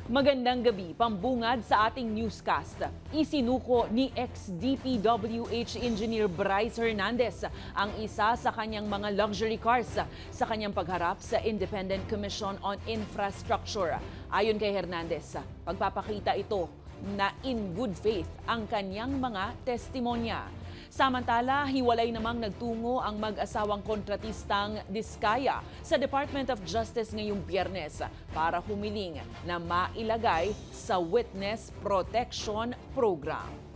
Magandang gabi, pambungad sa ating newscast. Isinuko ni ex-DPWH Engineer Bryce Hernandez ang isa sa kanyang mga luxury cars sa kanyang pagharap sa Independent Commission on Infrastructure. Ayon kay Hernandez, pagpapakita ito na in good faith ang kanyang mga testimonya. Samantala, hiwalay namang nagtungo ang mag-asawang kontratistang Diskaya sa Department of Justice ngayong Biyernes para humiling na mailagay sa Witness Protection Program.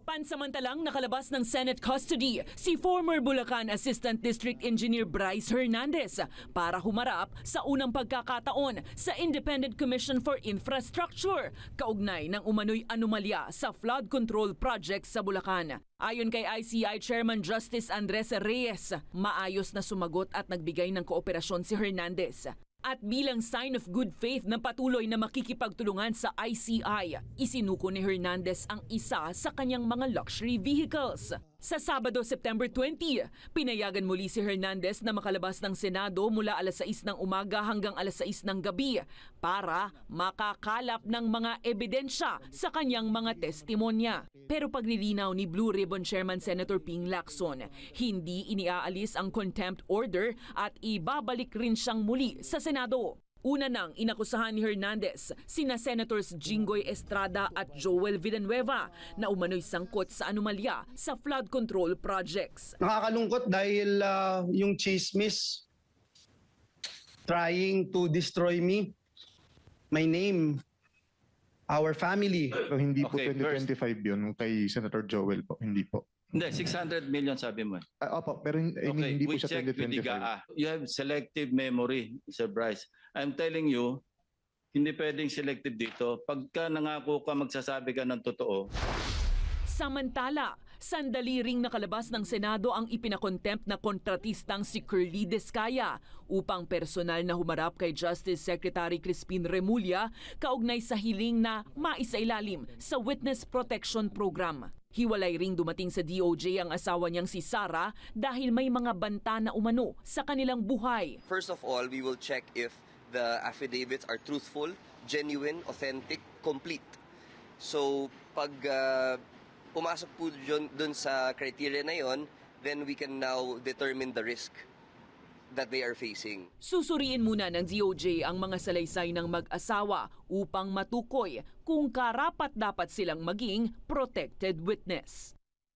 Pansamantalang nakalabas ng Senate custody si former Bulacan Assistant District Engineer Bryce Hernandez para humarap sa unang pagkakataon sa Independent Commission for Infrastructure kaugnay ng umano'y anomalya sa flood control project sa Bulacan. Ayon kay ICI Chairman Justice Andres Reyes, maayos na sumagot at nagbigay ng kooperasyon si Hernandez. At bilang sign of good faith na patuloy na makikipagtulungan sa ICI, isinuko ni Hernandez ang isa sa kanyang mga luxury vehicles. Sa Sabado, September 20, pinayagan muli si Hernandez na makalabas ng Senado mula alas 6 ng umaga hanggang alas 6 ng gabi para makakalap ng mga ebidensya sa kanyang mga testimonya. Pero paglilinaw ni Blue Ribbon Chairman Senator Ping Lacson, hindi iniaalis ang contempt order at ibabalik rin siyang muli sa Senado. Una nang inakusahan ni Hernandez sina Senators Jinggoy Estrada at Joel Villanueva na umano'y sangkot sa anomalya sa flood control projects. Nakakalungkot dahil yung chismis trying to destroy me, my name, our family. So, hindi po 2025 yun kay Senator Joel po, hindi po. Hindi, 600 million sabi mo. Opo, pero hindi po siya 2025. You have selective memory, Mr. Bryce. I'm telling you, hindi pwedeng selective dito. Pagka nangako ka, magsasabi ka ng totoo. Samantala, sandali ring nakalabas ng Senado ang ipinakontempt na kontratistang si Curly Diskaya upang personal na humarap kay Justice Secretary Crispin Remulla kaugnay sa hiling na maisailalim sa Witness Protection Program. Hiwalay ring dumating sa DOJ ang asawa niyang si Sara dahil may mga banta na umano sa kanilang buhay. First of all, we will check if the affidavits are truthful, genuine, authentic, complete. So pag pumasok po dun sa criteria na yon, then we can now determine the risk that they are facing. Susuriin muna ng DOJ ang mga salaysay ng mag-asawa upang matukoy kung karapat-dapat silang maging protected witness.